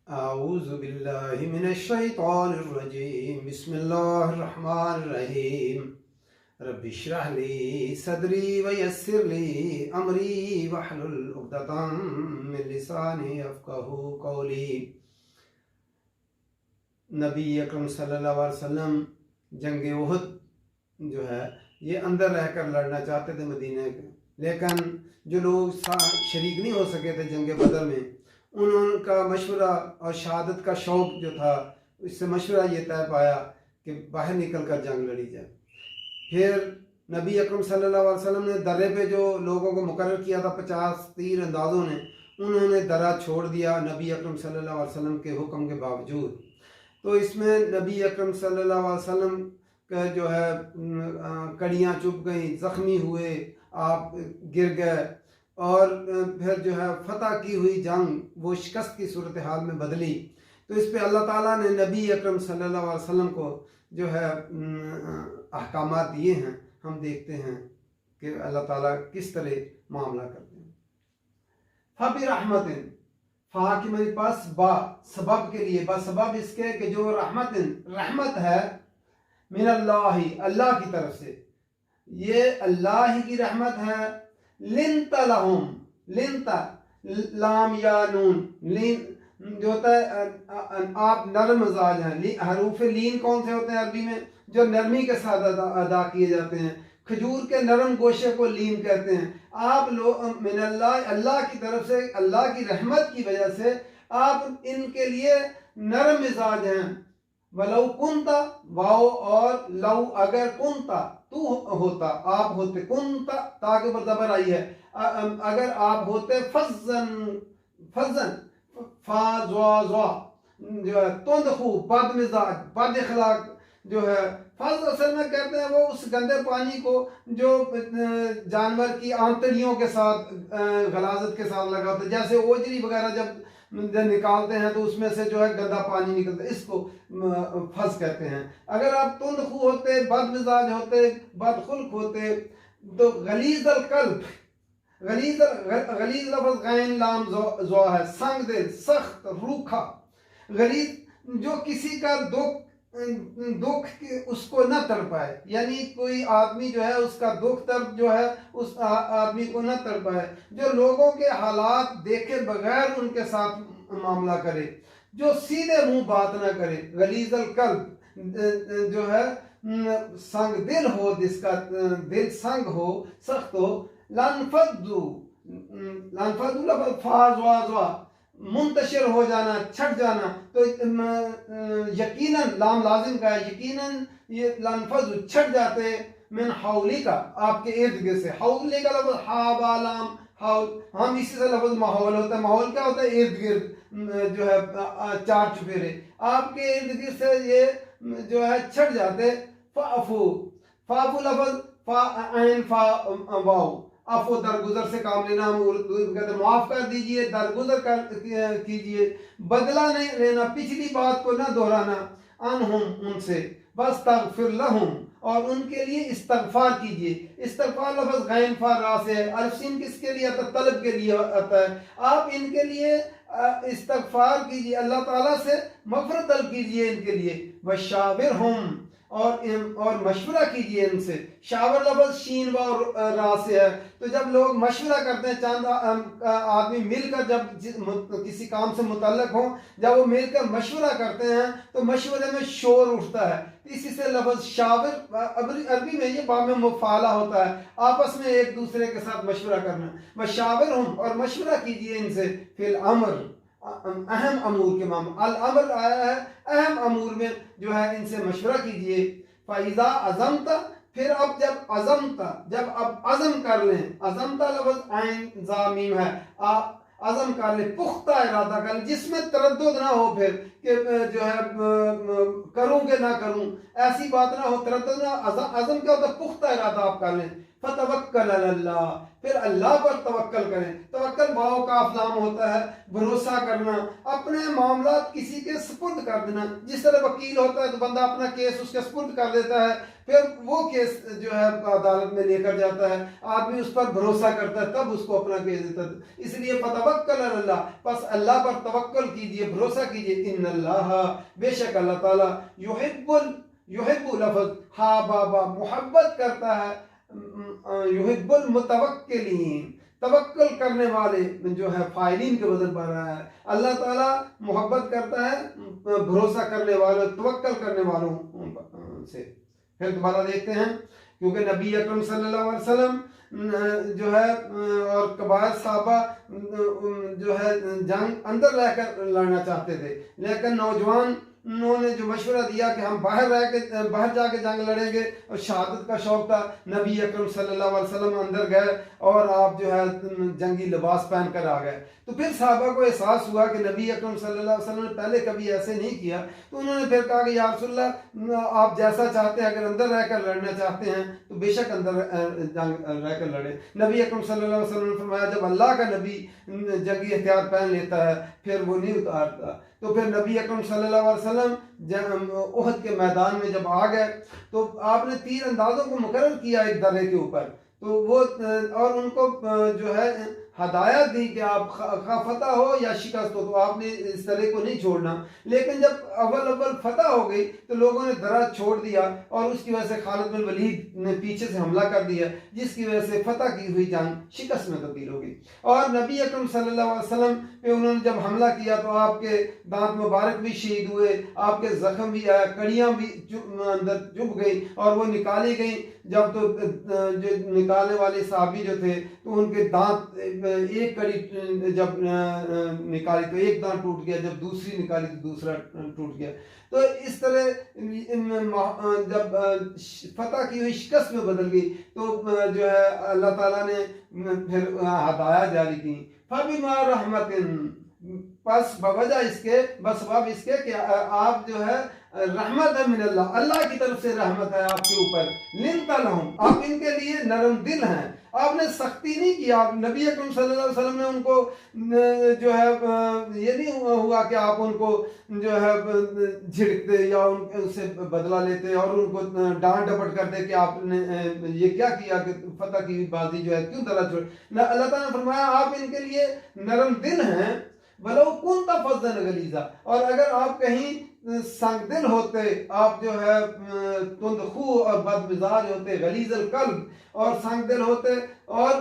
आऊज़ु बिल्लाहि मिनश शैतानिर रजीम बिस्मिल्लाहिर रहमानिर रहीम रब्बि इश्रह ली सदरी व यस्सिर ली अमरी वहलुल उक़दतम मिन लिसानी यफ़क़हू क़ौली। नबी अकरम सल्लल्लाहु अलैहि वसल्लम जंग उहद जो है ये अंदर रहकर लड़ना चाहते थे मदीने के, लेकिन जो लोग शरीक नहीं हो सके थे जंग बदर में, उनका मशवरा और शहादत का शौक़ जो था, इससे मशवरा ये तय पाया कि बाहर निकल कर जंग लड़ी जाए। फिर नबी अकरम सल्लल्लाहु अलैहि वसल्लम ने दर्रे पे जो लोगों को मुकर्रर किया था 50 तीर अंदाज़ों ने, उन्होंने दर्रा छोड़ दिया नबी अकरम सल्लल्लाहु अलैहि वसल्लम के हुक्म के बावजूद। तो इसमें नबी अकरम सल्लल्लाहु अलैहि वसल्लम का जो है कड़ियाँ चुभ गईं, ज़ख्मी हुए, आप गिर गए, और फिर जो है फतह की हुई जंग वो शिकस्त की सूरत हाल में बदली। तो इस पर अल्लाह ताला ने नबी अकरम सल्लल्लाहु अलैहि वसल्लम को जो है अहकामात दिए हैं। हम देखते हैं कि अल्लाह ताला किस तरह मामला करते हैं। फ़बि रहमतिन, फ़ा कि मेरे पास बा सबब के लिए, बा सबब इसके कि जो रहमतिन रहमत है, मिनल्लाहि अल्लाह की तरफ से, ये अल्लाह ही की रहमत है। लिनता लहुम, लिनता लाम या नून, लीन जो होता है आप नरम मिजाज हैं। हरूफ लीन कौन से होते हैं अरबी में? जो नरमी के साथ अदा किए जाते हैं। खजूर के नरम गोशे को लीन कहते हैं। आप लोग मिनल्लाह अल्लाह की तरफ से, अल्लाह की रहमत की वजह से आप इनके लिए नरम मिजाज हैं। वलौ कुंता, वाओ और लौ, अगर कुंता तू होता, आप होते, कुंता ताके ऊपर जबर आई है, अगर आप होते, फज़न फज़न फाज़वा जो है तुंदखू, बद मिजाज, बद इखलाक जो है। फज असल में कहते हैं वो उस गंदे पानी को जो जानवर की आंतड़ियों के साथ गलाजत के साथ लगा होता है, जैसे ओजरी वगैरह जब निकालते हैं तो उसमें से जो है गंदा पानी निकलता है, इसको फज कहते हैं। अगर आप तुंदखू होते, बद मिजाज होते, बदखुल्क होते, तो गलीज अल कल्ब, गलीज लफ्ज़ गैन लाम ज़ो है, संग दिल, सख्त, रूखा। गलीज जो किसी का दुख उसको न तर पाए, यानी कोई आदमी जो है उसका दुख दर्द जो है उस आदमी को न तर पाए, जो लोगों के हालात देखे बगैर उनके साथ मामला करे, जो सीधे मुंह बात ना करे। गलीजल कल्ब जो है संग दिल हो, जिसका दिल संग हो, सख्त हो। लानफदू, लानफदू लफ्ज़ फाज़वा मुंतशिर हो जाना, छट जाना। तो यकीनन लाम लाजिम का है, यकीनन ये लानफज़ छट जाते मिन हौली का, आपके इर्द गिर्द से। हौली का लफ्ज़ हाबालाम हौल, हम इसी से लफ्ज़ माहौल होता है। माहौल क्या होता है? इर्द गिर्द जो है चार चुफेरे, आपके इर्द गिर्द से ये जो है छट जाते। फ़ाफू, फ़ाफू लफ्ज़ फ़ा ऐन फ़ा वाओ, अफो दरगुजर से काम लेना, हम कहते माफ कर दीजिए, दरगुजर कर कीजिए, बदला नहीं लेना, पिछली बात को ना दोहराना। अनहुम उनसे, बस तगफिर लहुम और उनके लिए इस्तगफार कीजिए। इस्तगफार लफ्ज़ गैन फा रा से है, अल्फसीन किसके लिए आता है? तलब के लिए आता है। आप इनके लिए इस्तगफार कीजिए, अल्लाह ताला से मग़फ़िरत तलब कीजिए इनके लिए। वशाविरहुम और मशवरा कीजिए इनसे। शावर लफ्ज़ शीन व रा से है। तो जब लोग मशवरा करते हैं, चंद आदमी मिलकर जब किसी काम से मुतल्लक हों, जब वो मिलकर मशवरा करते हैं तो मशवरे में शोर उठता है, इसी से लफ्ज़ शावर अरबी में ये बाब में मुफ़ाला होता है, आपस में एक दूसरे के साथ मशवरा करना। वह शावर हूँ और मशवरा कीजिए इनसे फिल अमर, अहम अमूर के मामले। अल अमर आया है, अहम अमूर में जो है इनसे मशवरा कीजिए। फ़ाइज़ा अज़मता, फिर अब जब अज़मता, जब अब अज़म कर लें, अज़मता लफ्ज़ ऐन ज़ा मीम है, आप अज़म कर लें, पुख्ता इरादा कर लें, जिसमें तरद्दुद ना हो फिर कि जो है करूँ कि ना करूँ, ऐसी बात ना हो, तरद्दुद ना। अज़म क्या होता है? पुख्ता इरादा आप कर लें। फतवक्कल अलल्लाह, फिर अल्लाह पर तवक्कल करें। तवक्कल वाव काफ लाम होता है, भरोसा करना, अपने मामला किसी के सुपुर्द कर देना। जिस तरह वकील होता है तो बंदा अपना केस उसके सुपुर्द कर देता है, फिर वो केस जो है अदालत में लेकर जाता है, आदमी उस पर भरोसा करता है तब उसको अपना केस देता है। इसलिए फतवक्कल अलल्लाह, बस अल्लाह पर तवक्कल कीजिए, भरोसा कीजिए। इन्नल्लाह, बेशक अल्लाह ताला युहिब्बु लफ्ज़ हा बाबा मोहब्बत करता है, युहिब्बुल मुतवक्किलीन, तवक्कल करने वाले जो है फाइलिन के बदल पा रहा है। अल्लाह ताला मोहब्बत करता है भरोसा करने वालों, तवक्कल करने वालों से। फिर दोबारा देखते हैं, क्योंकि नबी अकरम सल्लल्लाहु अलैहि वसल्लम जो है और कबार साहबा जो है जंग अंदर रहकर लड़ना चाहते थे, लेकिन नौजवान उन्होंने जो मशवरा दिया कि हम बाहर जाके जंग लड़ेंगे और शहादत का शौक था, नबी अकरम सल्लल्लाहु अलैहि वसल्लम अंदर गए और आप जो है जंगी लिबास पहन कर आ गए। तो फिर साहबा को एहसास हुआ कि नबी अकरम सल्लल्लाहु अलैहि वसल्लम ने पहले कभी ऐसे नहीं किया। तो उन्होंने फिर कहा कि या रसूलल्लाह, आप जैसा चाहते हैं, अगर अंदर रहकर लड़ना चाहते हैं तो बेशक अंदर जंग रहकर लड़े। नबी अकरम सल्लल्लाहु अलैहि वसल्लम ने फरमाया, जब अल्लाह का नबी जंगी हथियार पहन लेता है फिर वो नहीं उतारता। तो फिर नबी अकरम सल्लल्लाहु अलैहि वसल्लम उहद के मैदान में जब आ गए तो आपने तीर अंदाजों को मुकर्रर किया एक दर्रे के ऊपर, तो वो और उनको जो है हदायत दी कि आप फतह हो या शिकस्त हो, तो आपने इस तरह को नहीं छोड़ना। लेकिन जब अव्वल फतह हो गई तो लोगों ने दरा छोड़ दिया और उसकी वजह से खालिद बिन वलीद ने पीछे से हमला कर दिया, जिसकी वजह से फतह की हुई जंग शिकस्त में तब्दील हो गई। और नबी अकरम सल्लल्लाहु अलैहि वसल्लम पे उन्होंने जब हमला किया तो आपके दांत मुबारक भी शहीद हुए, आपके जख्म भी आया, कड़ियाँ भी अंदर चुभ गई और वो निकाली गई। जब तो जो निकालने वाले साहबी जो थे तो उनके दांत, एक कड़ी जब निकाली तो एक दांत टूट गया, जब दूसरी निकाली तो दूसरा टूट गया। तो इस तरह जब फतह की हुई शिकस्त में बदल गई तो जो है अल्लाह ताला ने फिर हदायत जारी की, फबिमा रहमतिन, बस बवजह इसके, बस सबब इसके कि आप जो है रहमत है मिनल्लाह, अल्लाह की तरफ से रहमत है आपके ऊपर, लिनता लहुम, आप इनके लिए नरम दिल हैं, आपने सख्ती नहीं की। आप नबी अकरम सल्लल्लाहु अलैहि वसल्लम ने उनको जो है ये नहीं हुआ कि आप उनको जो है झिड़कते या उनसे बदला लेते और उनको डांट डपट करते कि आपने ये क्या किया कि फतह की बाजी जो है क्यों दरा छोड़। अल्लाह ताला ने फरमाया आप इनके लिए नरम दिल हैं, वलो कुंत फज़्ज़न गलीज़ा, और अगर आप कहीं संगदिल होते, आप जो है तुंदखू और बदमिजाज होते, गलीज़ल कल्ब और संगदिल होते और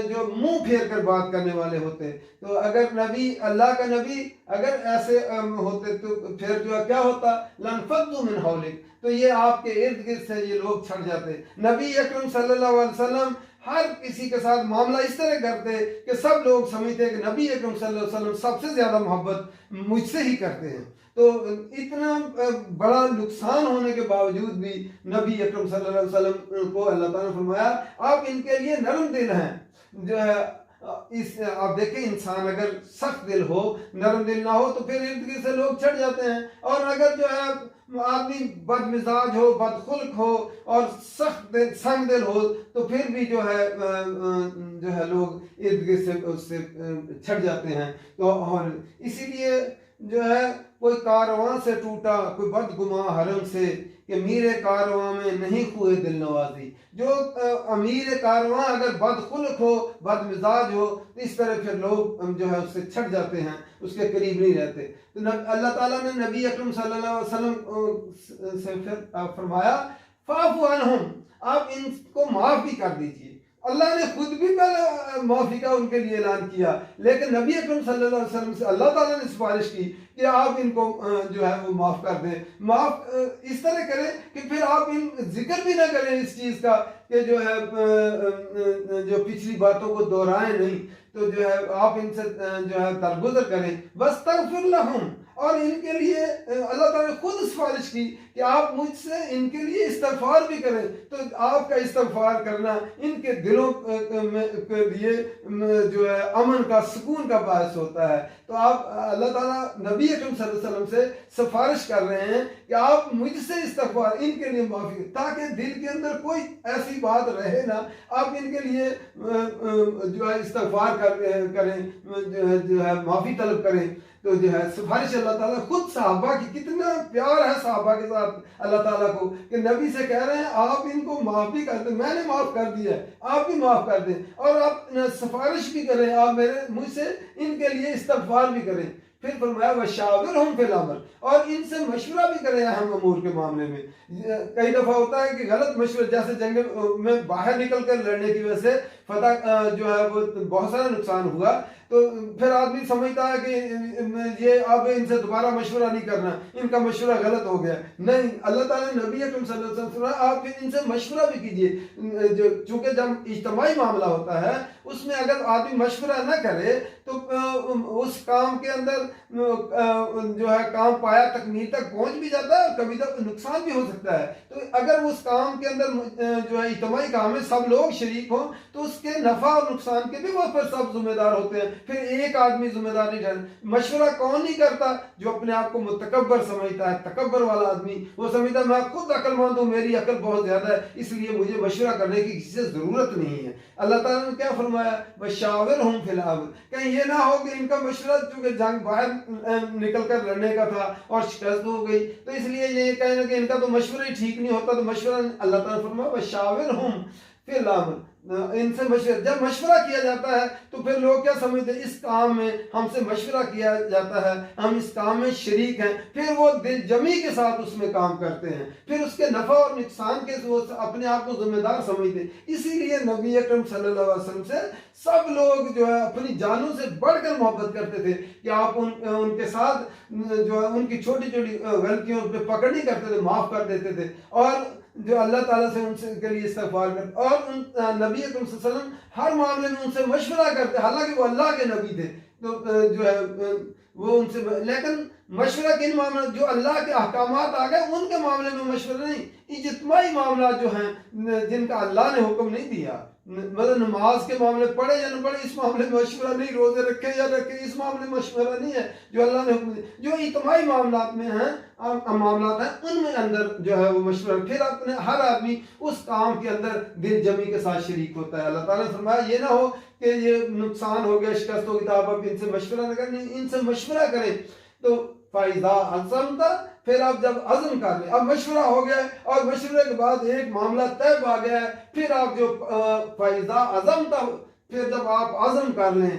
जो मुंह फेर कर बात करने वाले होते, तो अगर नबी, अल्लाह का नबी अगर ऐसे होते तो फिर जो है क्या होता, लनफद्दू मिन हौलिक, तो ये आपके इर्द गिर्द से ये लोग छट जाते। नबी अकरम सल्लल्लाहु अलैहि वसल्लम हर किसी के साथ मामला इस तरह करते कि सब लोग समझते कि नबी अकरम सल्लल्लाहु अलैहि वसल्लम सबसे ज़्यादा मोहब्बत मुझसे ही करते हैं। तो इतना बड़ा नुकसान होने के बावजूद भी नबी अकरम सल्लल्लाहु अलैहि वसल्लम को अल्लाह ताला ने फरमाया आप इनके लिए नरम दिल हैं। जो है इस आप देखें, इंसान अगर सख्त दिल हो, नरम दिल ना हो तो फिर इर्द गिर्द से लोग छट जाते हैं, और अगर जो है आदमी बदमिजाज हो, बदखुल्क हो और संग दिल हो तो फिर भी जो है लोग इर्द गिर्द से उससे छट जाते हैं। तो और इसीलिए जो है कोई कारवां से टूटा, कोई बदगुमा हरम से कि मीर कारवां में नहीं हुए दिल नवाजी। जो अमीर कारवां अगर बदखुल्क हो, बदमिजाज हो तो इस तरह फिर लोग जो है उससे छट जाते हैं, उसके करीब नहीं रहते। तो अल्लाह ताला ने नबी अकरम सल्लल्लाहु अलैहि वसल्लम से फिर फरमाया फाफु अन्हुम, आप इनको माफ़ भी कर दीजिए। अल्लाह ने खुद भी पहले माफ़ी का उनके लिए ऐलान किया, लेकिन नबी अकरम सल्लल्लाहु अलैहि वसल्लम से अल्लाह ताला ने सिफारिश की कि आप इनको जो है वो माफ़ कर दें। माफ़ इस तरह करें कि फिर आप इन जिक्र भी ना करें इस चीज़ का कि जो है जो पिछली बातों को दोहराएं नहीं, तो जो है आप इनसे जो है दरगुजर करें। बस तगफिर लहुम, और इनके लिए अल्लाह ताला ने खुद सिफारिश की कि आप मुझसे इनके लिए इस्तगफार भी करें। तो आपका इस्तगफार करना इनके दिलों के लिए जो है अमन का, सुकून का बायस होता है। तो आप अल्लाह ताला नबी अकरम सल्लल्लाहु अलैहि वसल्लम से सिफारिश कर रहे हैं कि आप मुझसे इस्तगफार, इनके लिए माफ़ी, ताकि दिल के अंदर कोई ऐसी बात रहे ना, आप इनके लिए जो है इस्तगफार करें, जो है माफ़ी तलब करें। तो जो है सिफारिश अल्लाह ताला खुद सहाबा की, कितना प्यार है सहाबा के साथ अल्लाह ताला को कि नबी से कह रहे हैं आप इनको माफ़ भी कर दें, मैंने माफ़ कर दिया है, आप भी माफ़ कर दें, और आप सिफारिश भी करें, आप मुझसे इनके लिए इस्तगफार भी करें। फिर फरमाया वशाविरहुम फिल अम्र, और इनसे मशवरा भी करें अहम अमूर के मामले में। कई दफ़ा होता है कि गलत मशवरा, जैसे जंग में बाहर निकल कर लड़ने की वजह से फतह जो है वो बहुत सारा नुकसान हुआ, तो फिर आदमी समझता है कि ये अब इनसे दोबारा मशवरा नहीं करना, इनका मशवरा गलत हो गया। नहीं, अल्लाह ताला ने नबी अकरम सल्लल्लाहु अलैहि वसल्लम आप फिर इनसे मशवरा भी कीजिए। चूँकि जब इज्तिमाई मामला होता है उसमें अगर आदमी मशवरा न करे तो उस काम के अंदर जो है काम पाया तकमील तक पहुंच भी जाता है और कभी तक नुकसान भी हो सकता है। तो अगर उस काम के अंदर जो है इज्तिमाई काम में सब लोग शरीक हों तो उसके नफा और नुकसान के भी वो पर सब जिम्मेदार होते हैं, फिर एक आदमी जिम्मेदार नहीं ठहरा। मशवरा कौन नहीं करता? जो अपने आप को मुतकब्बर समझता है, तकब्बर वाला आदमी, वो समझता है मैं खुद अक्लमंद हूँ, मेरी अकल बहुत ज्यादा है, इसलिए मुझे मशवरा करने की किसी से जरूरत नहीं है। अल्लाह ताला ने क्या फरमाया, वशाविरहुम फिल अम्र, कहीं ये ना हो कि इनका मशवरा, चूंकि जंग बाहर निकल कर लड़ने का था और शिकस्त हो गई, तो इसलिए ये कहना कि इनका तो मशवरा ही ठीक नहीं होता, तो मशवरा अल्लाह ताला ने फरमाया वशाविरहुम फिल अम्र, इनसे मशवरा। जब मशवरा किया जाता है तो फिर लोग क्या समझते हैं, इस काम में हमसे मशवरा किया जाता है, हम इस काम में शरीक हैं, फिर वो दिल जमी के साथ उसमें काम करते हैं, फिर उसके नफा और नुकसान के वो अपने आप को जिम्मेदार समझते हैं। इसीलिए नबी अकरम सल्लल्लाहु अलैहि वसल्लम से सब लोग जो है अपनी जानों से बढ़कर मोहब्बत करते थे कि आप उनके साथ जो है उनकी छोटी छोटी गलतियों पर पकड़ नहीं करते थे, माफ कर देते थे, और जो अल्लाह ताला से उनसे के लिए इस्तगफार करते, और नबी अकरम सल्लल्लाहु अलैहि वसल्लम हर मामले में उनसे मशवरा करते, हालांकि वो अल्लाह के नबी थे। तो जो है वो उनसे, लेकिन मशवरा किन मामले, जो अल्लाह के अहकामात आ गए उनके मामले में मशवरा नहीं। इज्तिमाई मामला जो हैं जिनका अल्लाह ने हुक्म नहीं दिया, मतलब नमाज के मामले पढ़े या न पढ़े, इस मामले में मशवरा नहीं, रोजे रखे या रखे, इस मामले में मशवरा नहीं है जो अल्लाह ने हुक्म दिया। जो इज्तिमाई मामलात में हैं, मामलात हैं, उनमें अंदर जो है वो मशवरा, फिर अपने हर आदमी उस काम के अंदर दिल जमी के साथ शरीक होता है। अल्लाह ताला ने फरमाया ये ना हो कि ये नुकसान हो गया, शिकस्त होगी, तो आप इनसे मशवरा न करें, इनसे मशवरा करें। तो फायदा अज़मता, फिर आप जब अज़म कर ले, अब मशवरा हो गया और मशवरे के बाद एक मामला तय आ गया है, फिर आप जो फायदा अज़मता, फिर जब आप आज़म कर लें,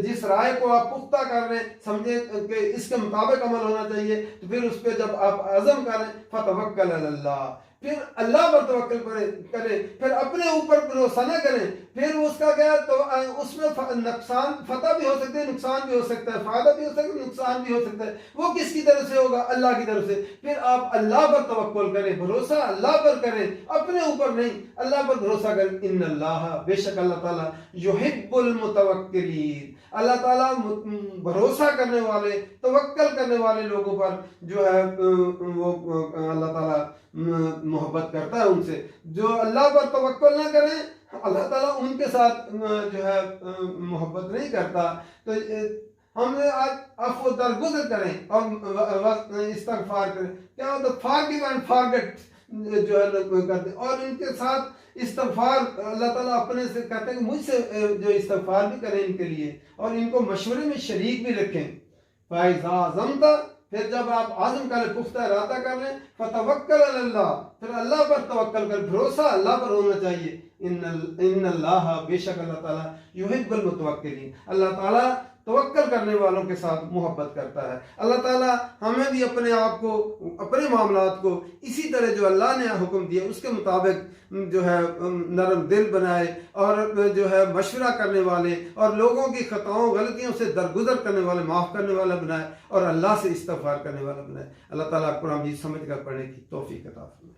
जिस राय को आप पुख्ता कर लें, समझे कि इसके मुताबिक अमल होना चाहिए, तो फिर उस पर जब आप अज़म करें, फतवक्कल अल्लाह, फिर अल्लाह पर तवक्कल करें, फिर अपने ऊपर भरोसा न करें। फिर उसका क्या, तो उसमें नुकसान, फतह भी हो सकते हैं, नुकसान भी हो सकता है, फायदा भी हो सकता है, नुकसान भी हो सकता है, वो किसकी तरफ से होगा? अल्लाह की तरफ से। फिर आप अल्लाह पर तवक्कुल करें, भरोसा अल्लाह पर करें, अपने ऊपर नहीं, अल्लाह पर भरोसा करें। इन्नल्लाह, बेशक अल्लाह ताला युहिब्बुल मुतवक्किलीन, अल्लाह ताला भरोसा करने वाले, तवक्कल करने वाले लोगों पर जो है वो अल्लाह ताला मोहब्बत करता है उनसे। जो अल्लाह पर तवक्कुल ना करें, अल्लाह ताला उनके साथ जो है मोहब्बत नहीं करता। तो हमें आज अफ़्व दरगुज़र करें और इस्तग़फ़ार करें। क्या होता है, फॉरगिव एंड फॉरगेट जो है करते, और इनके साथ इस्तग़फ़ार अल्लाह ताला अपने से कहते हैं कि मुझसे जो इस्तग़फ़ार भी करें इनके लिए, और इनको मशवरे में शरीक भी रखें। फ़ाइज़ा अज़मता, फिर जब आप आज़म करें, पुख्ता इरादा कर लें, फतवक्कल अल्लाह, फिर अल्लाह पर तवक्कल कर, भरोसा अल्लाह पर होना चाहिए। इन्नल्लाह, बेशक अल्लाह ताला युहिब्बुल मुतवक्किलीन, अल्लाह ताला तवक्कल करने वालों के साथ मोहब्बत करता है। अल्लाह ताला हमें भी अपने आप को, अपने मामलात को इसी तरह जो अल्लाह ने हुक्म दिया उसके मुताबिक जो है नरम दिल बनाए, और जो है मशवरा करने वाले, और लोगों की खताओं गलतियों से दरगुजर करने वाले, माफ़ करने वाला बनाए, और अल्लाह से इस्तग़फ़ार करने वाला बनाए। अल्लाह ताला कुरान भी समझ कर पढ़ने की तौफीक अता फरमाए।